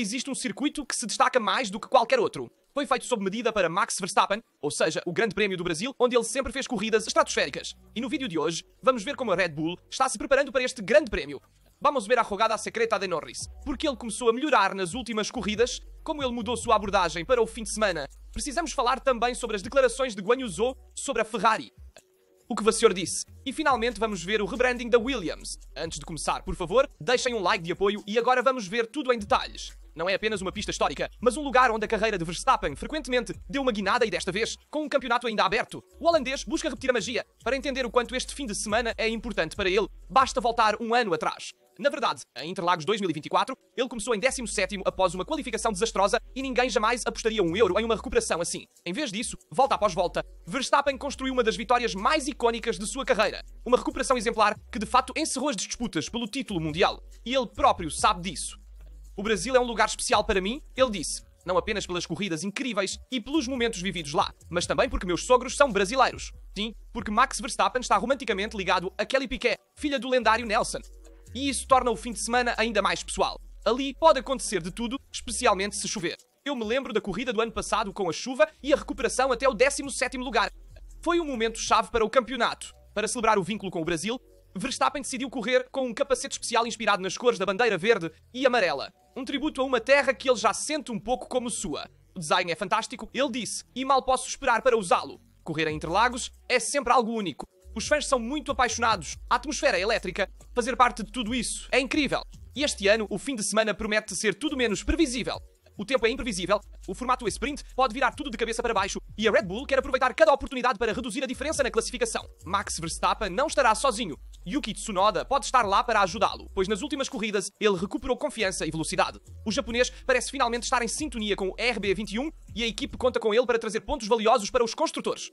existe um circuito que se destaca mais do que qualquer outro. Foi feito sob medida para Max Verstappen, ou seja, o Grande Prémio do Brasil, onde ele sempre fez corridas estratosféricas. E no vídeo de hoje, vamos ver como a Red Bull está se preparando para este Grande Prémio. Vamos ver a jogada secreta de Norris, porque ele começou a melhorar nas últimas corridas, como ele mudou sua abordagem para o fim de semana. Precisamos falar também sobre as declarações de Guan Yu Zhou sobre a Ferrari. O que o senhor disse. E finalmente vamos ver o rebranding da Williams. Antes de começar, por favor, deixem um like de apoio e agora vamos ver tudo em detalhes. Não é apenas uma pista histórica, mas um lugar onde a carreira de Verstappen frequentemente deu uma guinada e desta vez, com um campeonato ainda aberto, o holandês busca repetir a magia. Para entender o quanto este fim de semana é importante para ele, basta voltar um ano atrás. Na verdade, em Interlagos 2024, ele começou em 17º após uma qualificação desastrosa e ninguém jamais apostaria €1 em uma recuperação assim. Em vez disso, volta após volta, Verstappen construiu uma das vitórias mais icónicas de sua carreira. Uma recuperação exemplar que de fato encerrou as disputas pelo título mundial. E ele próprio sabe disso. O Brasil é um lugar especial para mim, ele disse. Não apenas pelas corridas incríveis e pelos momentos vividos lá, mas também porque meus sogros são brasileiros. Sim, porque Max Verstappen está romanticamente ligado a Kelly Piquet, filha do lendário Nelson. E isso torna o fim de semana ainda mais pessoal. Ali pode acontecer de tudo, especialmente se chover. Eu me lembro da corrida do ano passado com a chuva e a recuperação até o 17º lugar. Foi um momento chave para o campeonato. Para celebrar o vínculo com o Brasil, Verstappen decidiu correr com um capacete especial inspirado nas cores da bandeira verde e amarela. Um tributo a uma terra que ele já sente um pouco como sua. O design é fantástico, ele disse, e mal posso esperar para usá-lo. Correr em Interlagos é sempre algo único. Os fãs são muito apaixonados. A atmosfera é elétrica. Fazer parte de tudo isso é incrível. E este ano, o fim de semana promete ser tudo menos previsível. O tempo é imprevisível, o formato sprint pode virar tudo de cabeça para baixo e a Red Bull quer aproveitar cada oportunidade para reduzir a diferença na classificação. Max Verstappen não estará sozinho. Yuki Tsunoda pode estar lá para ajudá-lo, pois nas últimas corridas ele recuperou confiança e velocidade. O japonês parece finalmente estar em sintonia com o RB21 e a equipe conta com ele para trazer pontos valiosos para os construtores.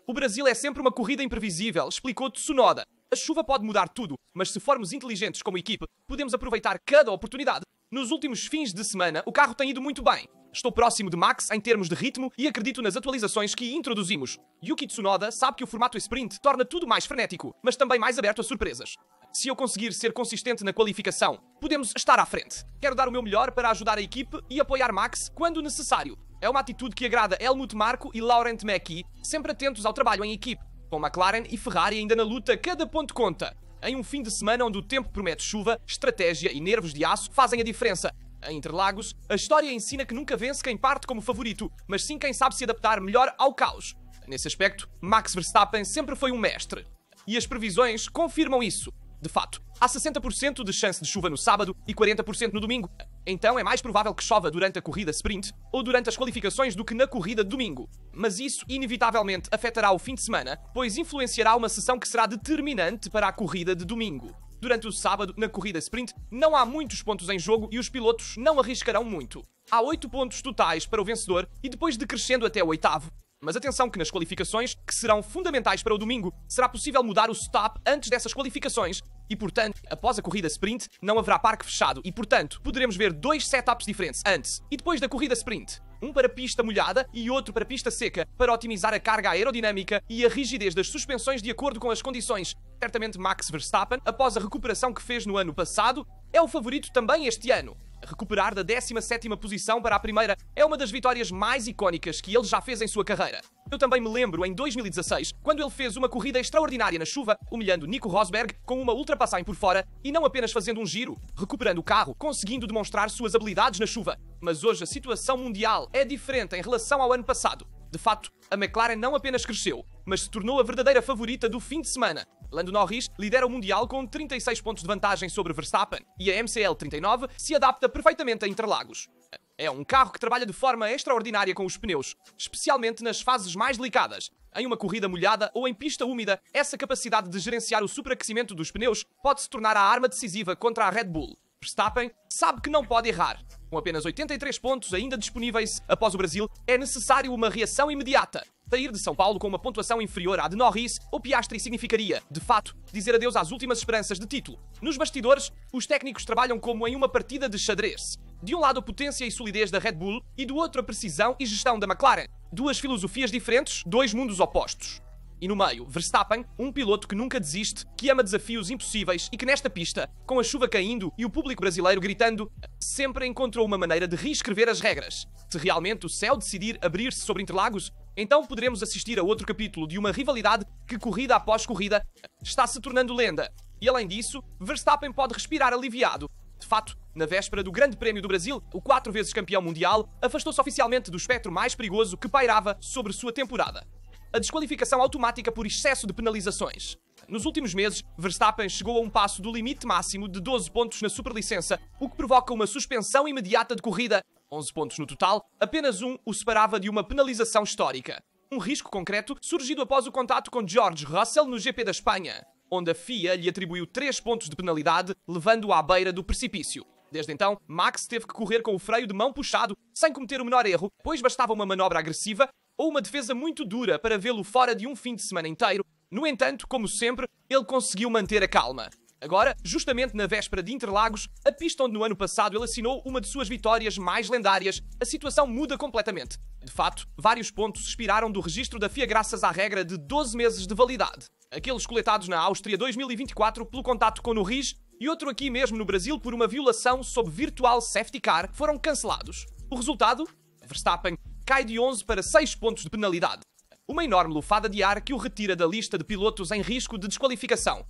O Brasil é sempre uma corrida imprevisível, explicou Tsunoda. A chuva pode mudar tudo, mas se formos inteligentes como equipe, podemos aproveitar cada oportunidade. Nos últimos fins de semana, o carro tem ido muito bem. Estou próximo de Max em termos de ritmo e acredito nas atualizações que introduzimos. Yuki Tsunoda sabe que o formato sprint torna tudo mais frenético, mas também mais aberto a surpresas. Se eu conseguir ser consistente na qualificação, podemos estar à frente. Quero dar o meu melhor para ajudar a equipe e apoiar Max quando necessário. É uma atitude que agrada Helmut Marko e Laurent Mecchi, sempre atentos ao trabalho em equipe. Com McLaren e Ferrari ainda na luta, cada ponto conta. Em um fim de semana onde o tempo promete chuva, estratégia e nervos de aço fazem a diferença. Em Interlagos, a história ensina que nunca vence quem parte como favorito, mas sim quem sabe se adaptar melhor ao caos. Nesse aspecto, Max Verstappen sempre foi um mestre. E as previsões confirmam isso. De fato, há 60% de chance de chuva no sábado e 40% no domingo. Então é mais provável que chova durante a corrida sprint ou durante as qualificações do que na corrida de domingo. Mas isso inevitavelmente afetará o fim de semana, pois influenciará uma sessão que será determinante para a corrida de domingo. Durante o sábado, na corrida sprint, não há muitos pontos em jogo e os pilotos não arriscarão muito. Há 8 pontos totais para o vencedor e depois decrescendo até o 8º. Mas atenção que nas qualificações, que serão fundamentais para o domingo, será possível mudar o stop antes dessas qualificações. E portanto, após a corrida sprint, não haverá parque fechado e portanto, poderemos ver 2 setups diferentes antes e depois da corrida sprint. Um para pista molhada e outro para pista seca, para otimizar a carga aerodinâmica e a rigidez das suspensões de acordo com as condições. Certamente Max Verstappen, após a recuperação que fez no ano passado, é o favorito também este ano. Recuperar da 17ª posição para a primeira é uma das vitórias mais icónicas que ele já fez em sua carreira. Eu também me lembro em 2016, quando ele fez uma corrida extraordinária na chuva, humilhando Nico Rosberg com uma ultrapassagem por fora e não apenas fazendo um giro, recuperando o carro, conseguindo demonstrar suas habilidades na chuva. Mas hoje a situação mundial é diferente em relação ao ano passado. De fato, a McLaren não apenas cresceu, mas se tornou a verdadeira favorita do fim de semana. Lando Norris lidera o Mundial com 36 pontos de vantagem sobre Verstappen e a MCL 39 se adapta perfeitamente a Interlagos. É um carro que trabalha de forma extraordinária com os pneus, especialmente nas fases mais delicadas. Em uma corrida molhada ou em pista úmida, essa capacidade de gerenciar o superaquecimento dos pneus pode se tornar a arma decisiva contra a Red Bull. Verstappen sabe que não pode errar. Com apenas 83 pontos ainda disponíveis após o Brasil, é necessário uma reação imediata. Sair de São Paulo com uma pontuação inferior à de Norris ou Piastri significaria, de fato, dizer adeus às últimas esperanças de título. Nos bastidores, os técnicos trabalham como em uma partida de xadrez. De um lado a potência e solidez da Red Bull e do outro a precisão e gestão da McLaren. Duas filosofias diferentes, dois mundos opostos. E no meio, Verstappen, um piloto que nunca desiste, que ama desafios impossíveis e que nesta pista, com a chuva caindo e o público brasileiro gritando, sempre encontrou uma maneira de reescrever as regras. Se realmente o céu decidir abrir-se sobre Interlagos, então poderemos assistir a outro capítulo de uma rivalidade que, corrida após corrida, está se tornando lenda. E além disso, Verstappen pode respirar aliviado. De fato, na véspera do Grande Prémio do Brasil, o 4 vezes campeão mundial afastou-se oficialmente do espectro mais perigoso que pairava sobre sua temporada: a desqualificação automática por excesso de penalizações. Nos últimos meses, Verstappen chegou a um passo do limite máximo de 12 pontos na superlicença, o que provoca uma suspensão imediata de corrida. 11 pontos no total, apenas um o separava de uma penalização histórica. Um risco concreto surgido após o contato com George Russell no GP da Espanha, onde a FIA lhe atribuiu 3 pontos de penalidade, levando-o à beira do precipício. Desde então, Max teve que correr com o freio de mão puxado, sem cometer o menor erro, pois bastava uma manobra agressiva ou uma defesa muito dura para vê-lo fora de um fim de semana inteiro. No entanto, como sempre, ele conseguiu manter a calma. Agora, justamente na véspera de Interlagos, a pista onde no ano passado ele assinou uma de suas vitórias mais lendárias, a situação muda completamente. De fato, vários pontos expiraram do registro da FIA graças à regra de 12 meses de validade. Aqueles coletados na Áustria 2024 pelo contato com Norris e outro aqui mesmo no Brasil por uma violação sob virtual safety car foram cancelados. O resultado? Verstappen cai de 11 para 6 pontos de penalidade. Uma enorme lufada de ar que o retira da lista de pilotos em risco de desqualificação.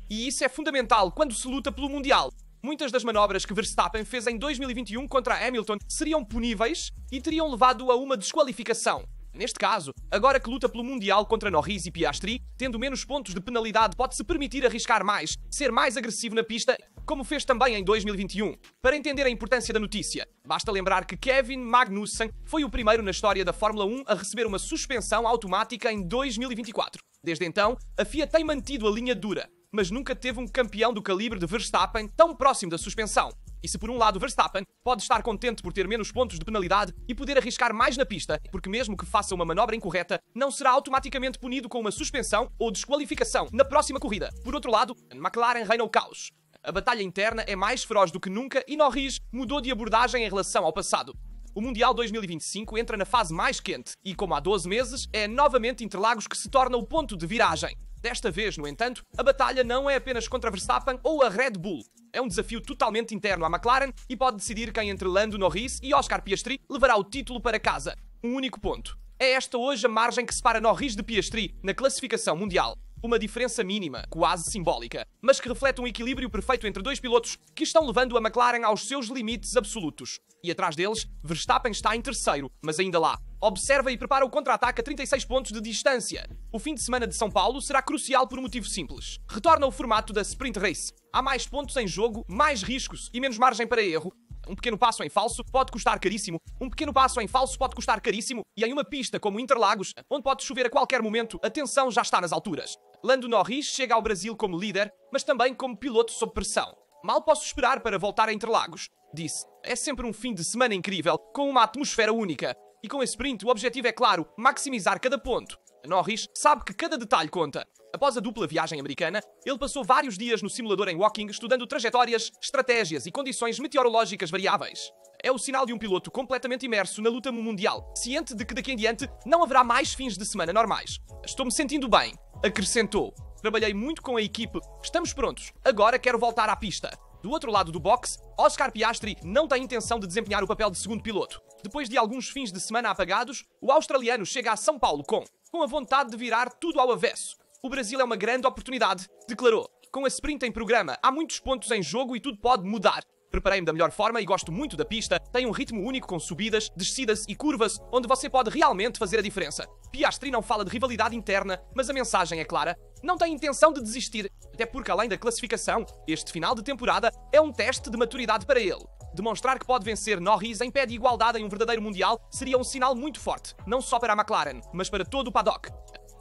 E isso é fundamental quando se luta pelo Mundial. Muitas das manobras que Verstappen fez em 2021 contra Hamilton seriam puníveis e teriam levado a uma desqualificação. Neste caso, agora que luta pelo Mundial contra Norris e Piastri, tendo menos pontos de penalidade, pode-se permitir arriscar mais, ser mais agressivo na pista, como fez também em 2021. Para entender a importância da notícia, basta lembrar que Kevin Magnussen foi o primeiro na história da Fórmula 1 a receber uma suspensão automática em 2024. Desde então, a FIA tem mantido a linha dura, mas nunca teve um campeão do calibre de Verstappen tão próximo da suspensão. E se por um lado Verstappen pode estar contente por ter menos pontos de penalidade e poder arriscar mais na pista, porque mesmo que faça uma manobra incorreta, não será automaticamente punido com uma suspensão ou desqualificação na próxima corrida. Por outro lado, McLaren reina o caos. A batalha interna é mais feroz do que nunca e Norris mudou de abordagem em relação ao passado. O Mundial 2025 entra na fase mais quente e, como há 12 meses, é novamente Interlagos que se torna o ponto de viragem. Desta vez, no entanto, a batalha não é apenas contra Verstappen ou a Red Bull. É um desafio totalmente interno à McLaren e pode decidir quem entre Lando Norris e Oscar Piastri levará o título para casa. Um único ponto. É esta hoje a margem que separa Norris de Piastri na classificação mundial. Uma diferença mínima, quase simbólica, mas que reflete um equilíbrio perfeito entre dois pilotos que estão levando a McLaren aos seus limites absolutos. E atrás deles, Verstappen está em terceiro, mas ainda lá. Observa e prepara o contra-ataque a 36 pontos de distância. O fim de semana de São Paulo será crucial por um motivo simples. Retorna o formato da Sprint Race. Há mais pontos em jogo, mais riscos e menos margem para erro. Um pequeno passo em falso pode custar caríssimo. Um pequeno passo em falso pode custar caríssimo. E em uma pista como Interlagos, onde pode chover a qualquer momento, a tensão já está nas alturas. Lando Norris chega ao Brasil como líder, mas também como piloto sob pressão. Mal posso esperar para voltar a Interlagos, disse. É sempre um fim de semana incrível, com uma atmosfera única. E com esse sprint, o objetivo é claro, maximizar cada ponto. Norris sabe que cada detalhe conta. Após a dupla viagem americana, ele passou vários dias no simulador em Woking estudando trajetórias, estratégias e condições meteorológicas variáveis. É o sinal de um piloto completamente imerso na luta mundial, ciente de que daqui em diante não haverá mais fins de semana normais. Estou-me sentindo bem, acrescentou. Trabalhei muito com a equipe, estamos prontos, agora quero voltar à pista. Do outro lado do box, Oscar Piastri não tem intenção de desempenhar o papel de segundo piloto. Depois de alguns fins de semana apagados, o australiano chega a São Paulo com a vontade de virar tudo ao avesso. O Brasil é uma grande oportunidade, declarou. Com a sprint em programa, há muitos pontos em jogo e tudo pode mudar. Preparei-me da melhor forma e gosto muito da pista. Tem um ritmo único com subidas, descidas e curvas, onde você pode realmente fazer a diferença. Piastri não fala de rivalidade interna, mas a mensagem é clara. Não tem intenção de desistir, até porque além da classificação, este final de temporada é um teste de maturidade para ele. Demonstrar que pode vencer Norris em pé de igualdade em um verdadeiro mundial seria um sinal muito forte, não só para a McLaren, mas para todo o paddock.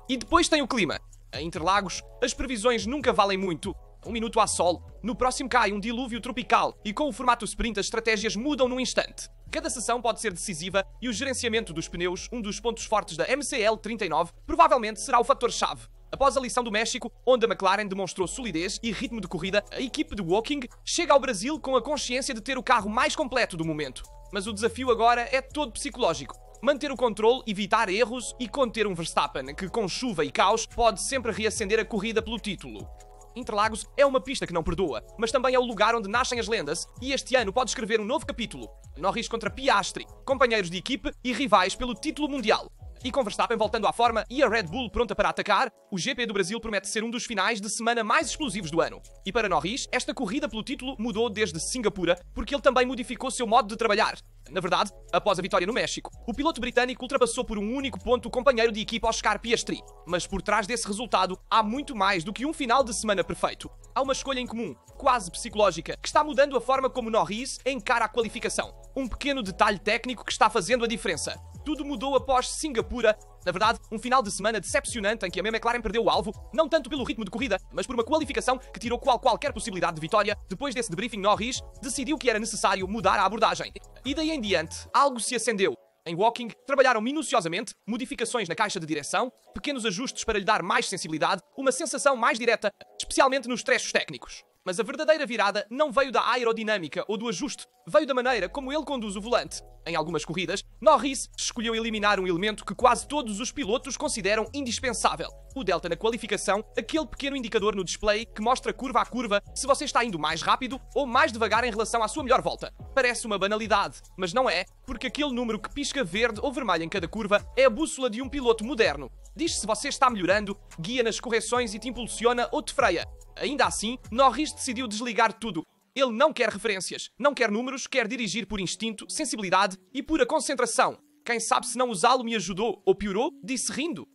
E depois tem o clima. Em Interlagos, as previsões nunca valem muito. Um minuto há sol, no próximo cai um dilúvio tropical e com o formato sprint as estratégias mudam num instante. Cada sessão pode ser decisiva e o gerenciamento dos pneus, um dos pontos fortes da MCL 39, provavelmente será o fator-chave. Após a lição do México, onde a McLaren demonstrou solidez e ritmo de corrida, a equipe de Woking chega ao Brasil com a consciência de ter o carro mais completo do momento. Mas o desafio agora é todo psicológico. manter o controle, evitar erros e conter um Verstappen que, com chuva e caos, pode sempre reacender a corrida pelo título. Interlagos é uma pista que não perdoa, mas também é o lugar onde nascem as lendas, e este ano pode escrever um novo capítulo. Norris contra Piastri, companheiros de equipe e rivais pelo título mundial. E com Verstappen voltando à forma e a Red Bull pronta para atacar, o GP do Brasil promete ser um dos finais de semana mais explosivos do ano. E para Norris, esta corrida pelo título mudou desde Singapura, porque ele também modificou seu modo de trabalhar. Na verdade, após a vitória no México, o piloto britânico ultrapassou por um único ponto o companheiro de equipa Oscar Piastri. Mas por trás desse resultado, há muito mais do que um final de semana perfeito. Há uma escolha em comum, quase psicológica, que está mudando a forma como Norris encara a qualificação. Um pequeno detalhe técnico que está fazendo a diferença. Tudo mudou após Singapura. Na verdade, um final de semana decepcionante em que a McLaren perdeu o alvo, não tanto pelo ritmo de corrida, mas por uma qualificação que tirou qualquer possibilidade de vitória. Depois desse debriefing, Norris decidiu que era necessário mudar a abordagem. E daí em diante, algo se acendeu. Em Woking, trabalharam minuciosamente, modificações na caixa de direção, pequenos ajustes para lhe dar mais sensibilidade, uma sensação mais direta, especialmente nos trechos técnicos. Mas a verdadeira virada não veio da aerodinâmica ou do ajuste, veio da maneira como ele conduz o volante. Em algumas corridas, Norris escolheu eliminar um elemento que quase todos os pilotos consideram indispensável. O delta na qualificação, aquele pequeno indicador no display que mostra curva a curva se você está indo mais rápido ou mais devagar em relação à sua melhor volta. Parece uma banalidade, mas não é, porque aquele número que pisca verde ou vermelho em cada curva é a bússola de um piloto moderno. Diz se você está melhorando, guia nas correções e te impulsiona ou te freia. Ainda assim, Norris decidiu desligar tudo. Ele não quer referências, não quer números, quer dirigir por instinto, sensibilidade e pura concentração. Quem sabe se não usá-lo me ajudou ou piorou, disse rindo.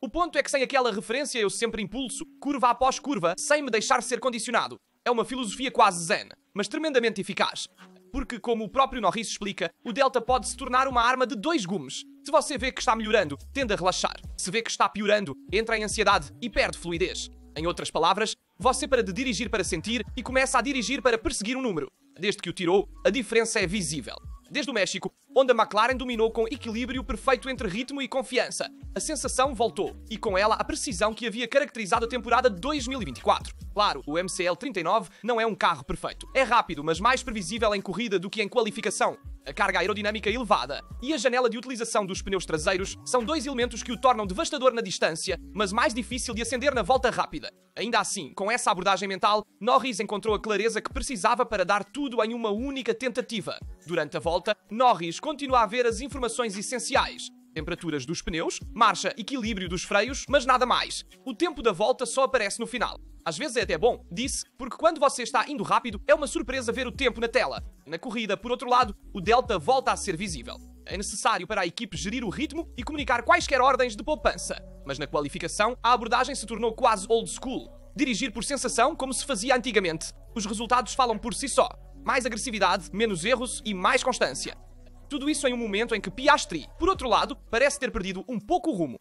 O ponto é que sem aquela referência eu sempre impulso, curva após curva, sem me deixar ser condicionado. É uma filosofia quase zen, mas tremendamente eficaz. Porque, como o próprio Norris explica, o delta pode se tornar uma arma de 2 gumes. Se você vê que está melhorando, tende a relaxar. Se vê que está piorando, entra em ansiedade e perde fluidez. Em outras palavras, você para de dirigir para sentir e começa a dirigir para perseguir um número. Desde que o tirou, a diferença é visível. Desde o México, onde a McLaren dominou com equilíbrio perfeito entre ritmo e confiança. A sensação voltou, e com ela a precisão que havia caracterizado a temporada de 2024. Claro, o MCL 39 não é um carro perfeito. É rápido, mas mais previsível em corrida do que em qualificação. A carga aerodinâmica elevada e a janela de utilização dos pneus traseiros são 2 elementos que o tornam devastador na distância, mas mais difícil de acender na volta rápida. Ainda assim, com essa abordagem mental, Norris encontrou a clareza que precisava para dar tudo em uma única tentativa. Durante a volta, Norris continua a ver as informações essenciais. Temperaturas dos pneus, marcha, equilíbrio dos freios, mas nada mais. O tempo da volta só aparece no final. Às vezes é até bom, disse, porque quando você está indo rápido, é uma surpresa ver o tempo na tela. Na corrida, por outro lado, o delta volta a ser visível. É necessário para a equipe gerir o ritmo e comunicar quaisquer ordens de poupança. Mas na qualificação, a abordagem se tornou quase old school. Dirigir por sensação como se fazia antigamente. Os resultados falam por si só. Mais agressividade, menos erros e mais constância. Tudo isso em um momento em que Piastri, por outro lado, parece ter perdido um pouco o rumo.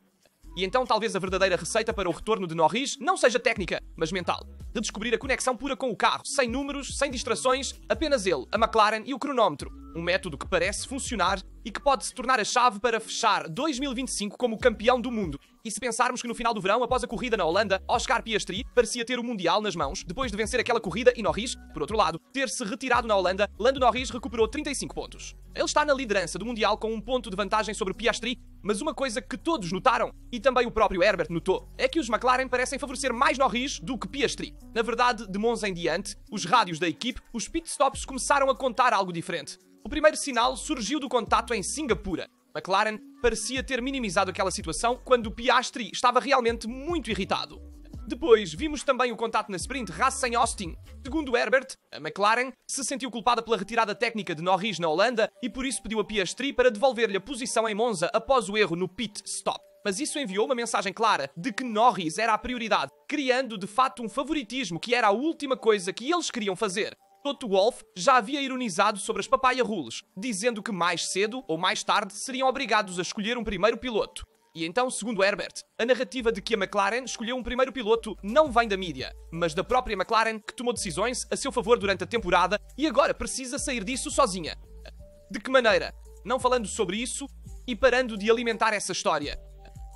E então talvez a verdadeira receita para o retorno de Norris não seja técnica, mas mental. De descobrir a conexão pura com o carro, sem números, sem distrações, apenas ele, a McLaren e o cronómetro. Um método que parece funcionar e que pode se tornar a chave para fechar 2025 como campeão do mundo. E se pensarmos que no final do verão, após a corrida na Holanda, Oscar Piastri parecia ter o Mundial nas mãos, depois de vencer aquela corrida e Norris, por outro lado, ter-se retirado na Holanda, Lando Norris recuperou 35 pontos. Ele está na liderança do Mundial com 1 ponto de vantagem sobre Piastri, mas uma coisa que todos notaram, e também o próprio Herbert notou, é que os McLaren parecem favorecer mais Norris do que Piastri. Na verdade, de Monza em diante, os rádios da equipe, os pitstops começaram a contar algo diferente. O primeiro sinal surgiu do contato em Singapura. McLaren parecia ter minimizado aquela situação quando Piastri estava realmente muito irritado. Depois, vimos também o contato na sprint Haas-Austin. Segundo Herbert, a McLaren se sentiu culpada pela retirada técnica de Norris na Holanda e por isso pediu a Piastri para devolver-lhe a posição em Monza após o erro no pit stop. Mas isso enviou uma mensagem clara de que Norris era a prioridade, criando de fato um favoritismo que era a última coisa que eles queriam fazer. Toto Wolff já havia ironizado sobre as papaya rules, dizendo que mais cedo ou mais tarde seriam obrigados a escolher um primeiro piloto. E então, segundo Herbert, a narrativa de que a McLaren escolheu um primeiro piloto não vem da mídia, mas da própria McLaren que tomou decisões a seu favor durante a temporada e agora precisa sair disso sozinha. De que maneira? Não falando sobre isso e parando de alimentar essa história.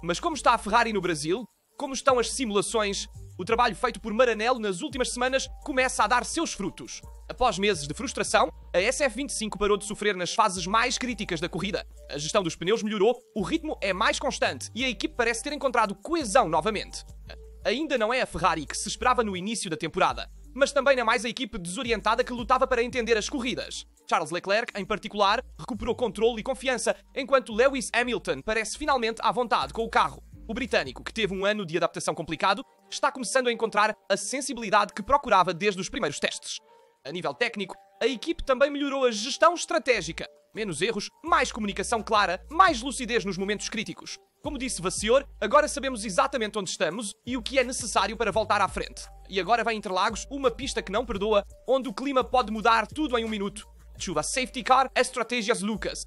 Mas como está a Ferrari no Brasil? Como estão as simulações? O trabalho feito por Maranello nas últimas semanas começa a dar seus frutos. Após meses de frustração, a SF25 parou de sofrer nas fases mais críticas da corrida. A gestão dos pneus melhorou, o ritmo é mais constante e a equipe parece ter encontrado coesão novamente. Ainda não é a Ferrari que se esperava no início da temporada, mas também não é mais a equipe desorientada que lutava para entender as corridas. Charles Leclerc, em particular, recuperou controle e confiança, enquanto Lewis Hamilton parece finalmente à vontade com o carro. O britânico, que teve um ano de adaptação complicado, está começando a encontrar a sensibilidade que procurava desde os primeiros testes. A nível técnico, a equipe também melhorou a gestão estratégica. Menos erros, mais comunicação clara, mais lucidez nos momentos críticos. Como disse Vasseur, agora sabemos exatamente onde estamos e o que é necessário para voltar à frente. E agora vai Interlagos, uma pista que não perdoa, onde o clima pode mudar tudo em um minuto. Chuva Safety Car, Estratégias Lucas.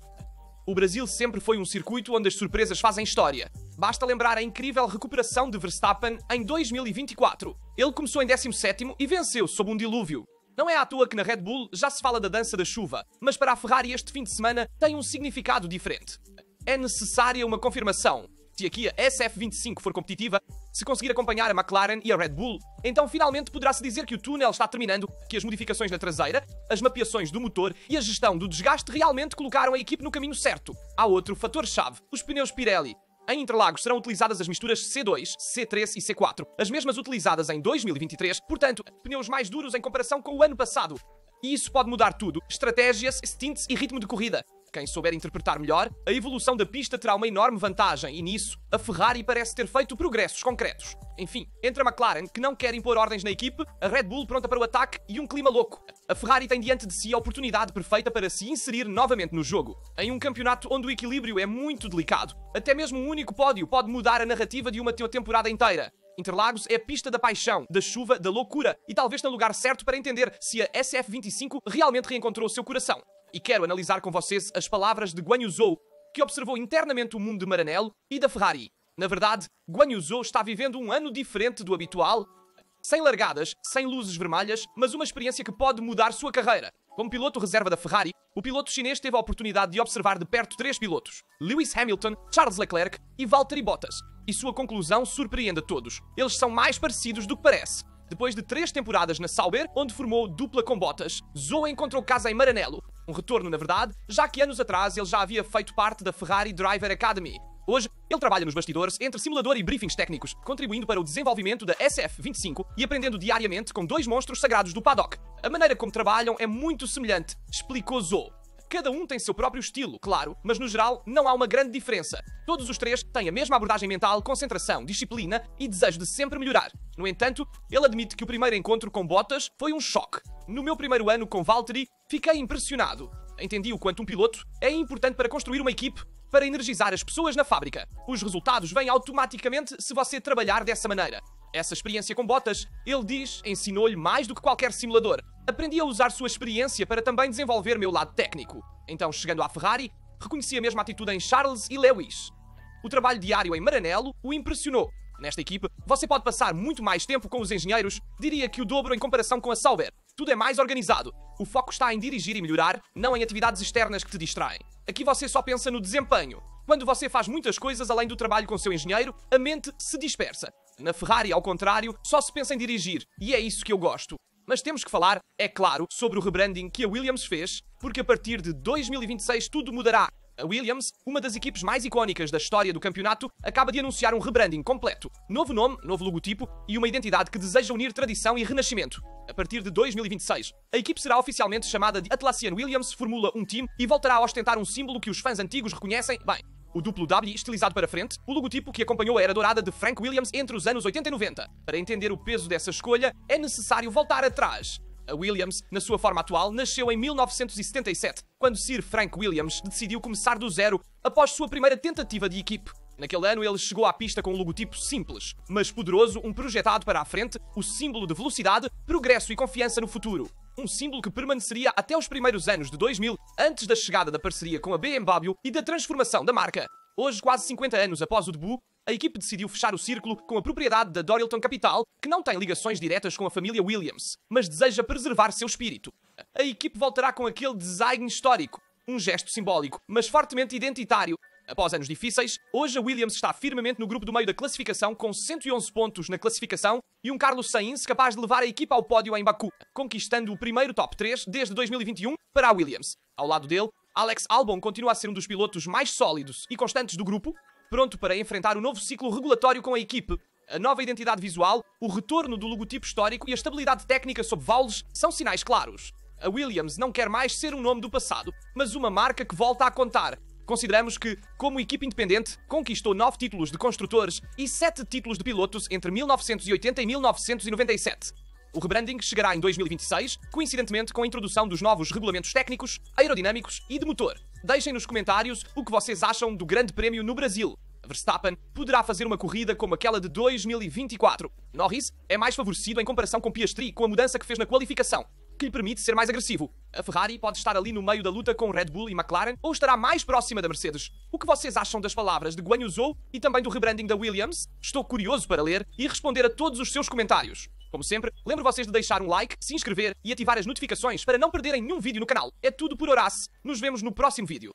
O Brasil sempre foi um circuito onde as surpresas fazem história. Basta lembrar a incrível recuperação de Verstappen em 2024. Ele começou em 17º e venceu sob um dilúvio. Não é à toa que na Red Bull já se fala da dança da chuva, mas para a Ferrari este fim de semana tem um significado diferente. É necessária uma confirmação. Se aqui a SF25 for competitiva, se conseguir acompanhar a McLaren e a Red Bull, então finalmente poderá-se dizer que o túnel está terminando, que as modificações na traseira, as mapeações do motor e a gestão do desgaste realmente colocaram a equipe no caminho certo. Há outro fator-chave, os pneus Pirelli. Em Interlagos serão utilizadas as misturas C2, C3 e C4, as mesmas utilizadas em 2023, portanto, pneus mais duros em comparação com o ano passado. E isso pode mudar tudo, estratégias, stints e ritmo de corrida. Quem souber interpretar melhor, a evolução da pista terá uma enorme vantagem e nisso, a Ferrari parece ter feito progressos concretos. Enfim, entre a McLaren, que não quer impor ordens na equipe, a Red Bull pronta para o ataque e um clima louco. A Ferrari tem diante de si a oportunidade perfeita para se inserir novamente no jogo. Em um campeonato onde o equilíbrio é muito delicado, até mesmo um único pódio pode mudar a narrativa de uma temporada inteira. Interlagos é a pista da paixão, da chuva, da loucura e talvez no lugar certo para entender se a SF25 realmente reencontrou o seu coração. E quero analisar com vocês as palavras de Guan Yu Zhou, que observou internamente o mundo de Maranello e da Ferrari. Na verdade, Guan Yu Zhou está vivendo um ano diferente do habitual, sem largadas, sem luzes vermelhas, mas uma experiência que pode mudar sua carreira. Como piloto reserva da Ferrari, o piloto chinês teve a oportunidade de observar de perto 3 pilotos: Lewis Hamilton, Charles Leclerc e Valtteri Bottas. E sua conclusão surpreende a todos. Eles são mais parecidos do que parece. Depois de 3 temporadas na Sauber, onde formou dupla com Bottas, Zhou encontrou casa em Maranello. Um retorno, na verdade, já que anos atrás ele já havia feito parte da Ferrari Driver Academy. Hoje, ele trabalha nos bastidores entre simulador e briefings técnicos, contribuindo para o desenvolvimento da SF25 e aprendendo diariamente com 2 monstros sagrados do paddock. A maneira como trabalham é muito semelhante, explicou Zhou. Cada um tem seu próprio estilo, claro, mas no geral não há uma grande diferença. Todos os 3 têm a mesma abordagem mental, concentração, disciplina e desejo de sempre melhorar. No entanto, ele admite que o primeiro encontro com Bottas foi um choque. No meu primeiro ano com Valtteri, fiquei impressionado. Entendi o quanto um piloto é importante para construir uma equipe, para energizar as pessoas na fábrica. Os resultados vêm automaticamente se você trabalhar dessa maneira. Essa experiência com Bottas, ele diz, ensinou-lhe mais do que qualquer simulador. Aprendi a usar sua experiência para também desenvolver meu lado técnico. Então, chegando à Ferrari, reconheci a mesma atitude em Charles e Lewis. O trabalho diário em Maranello o impressionou. Nesta equipe, você pode passar muito mais tempo com os engenheiros, diria que o dobro em comparação com a Sauber. Tudo é mais organizado. O foco está em dirigir e melhorar, não em atividades externas que te distraem. Aqui você só pensa no desempenho. Quando você faz muitas coisas além do trabalho com seu engenheiro, a mente se dispersa. Na Ferrari, ao contrário, só se pensa em dirigir, e é isso que eu gosto. Mas temos que falar, é claro, sobre o rebranding que a Williams fez, porque a partir de 2026 tudo mudará. A Williams, uma das equipes mais icónicas da história do campeonato, acaba de anunciar um rebranding completo. Novo nome, novo logotipo e uma identidade que deseja unir tradição e renascimento. A partir de 2026, a equipe será oficialmente chamada de Atlassian Williams Formula 1 Team e voltará a ostentar um símbolo que os fãs antigos reconhecem bem. O duplo W estilizado para frente, o logotipo que acompanhou a era dourada de Frank Williams entre os anos 80 e 90. Para entender o peso dessa escolha, é necessário voltar atrás. A Williams, na sua forma atual, nasceu em 1977, quando Sir Frank Williams decidiu começar do zero após sua primeira tentativa de equipe. Naquele ano, ele chegou à pista com um logotipo simples, mas poderoso, um projetado para a frente, o símbolo de velocidade, progresso e confiança no futuro. Um símbolo que permaneceria até os primeiros anos de 2000, antes da chegada da parceria com a BMW e da transformação da marca. Hoje, quase 50 anos após o debut, a equipe decidiu fechar o círculo com a propriedade da Dorilton Capital, que não tem ligações diretas com a família Williams, mas deseja preservar seu espírito. A equipe voltará com aquele design histórico, um gesto simbólico, mas fortemente identitário. Após anos difíceis, hoje a Williams está firmemente no grupo do meio da classificação com 111 pontos na classificação e um Carlos Sainz capaz de levar a equipa ao pódio em Baku, conquistando o primeiro top 3 desde 2021 para a Williams. Ao lado dele, Alex Albon continua a ser um dos pilotos mais sólidos e constantes do grupo, pronto para enfrentar o novo ciclo regulatório com a equipe. A nova identidade visual, o retorno do logotipo histórico e a estabilidade técnica sob Vowles são sinais claros. A Williams não quer mais ser um nome do passado, mas uma marca que volta a contar. Consideramos que, como equipa independente, conquistou 9 títulos de construtores e 7 títulos de pilotos entre 1980 e 1997. O rebranding chegará em 2026, coincidentemente com a introdução dos novos regulamentos técnicos, aerodinâmicos e de motor. Deixem nos comentários o que vocês acham do Grande Prémio no Brasil. Verstappen poderá fazer uma corrida como aquela de 2024. Norris é mais favorecido em comparação com Piastri com a mudança que fez na qualificação, que lhe permite ser mais agressivo. A Ferrari pode estar ali no meio da luta com Red Bull e McLaren ou estará mais próxima da Mercedes. O que vocês acham das palavras de Guan Yu Zhou e também do rebranding da Williams? Estou curioso para ler e responder a todos os seus comentários. Como sempre, lembro vocês de deixar um like, se inscrever e ativar as notificações para não perderem nenhum vídeo no canal. É tudo por Horácio. Nos vemos no próximo vídeo.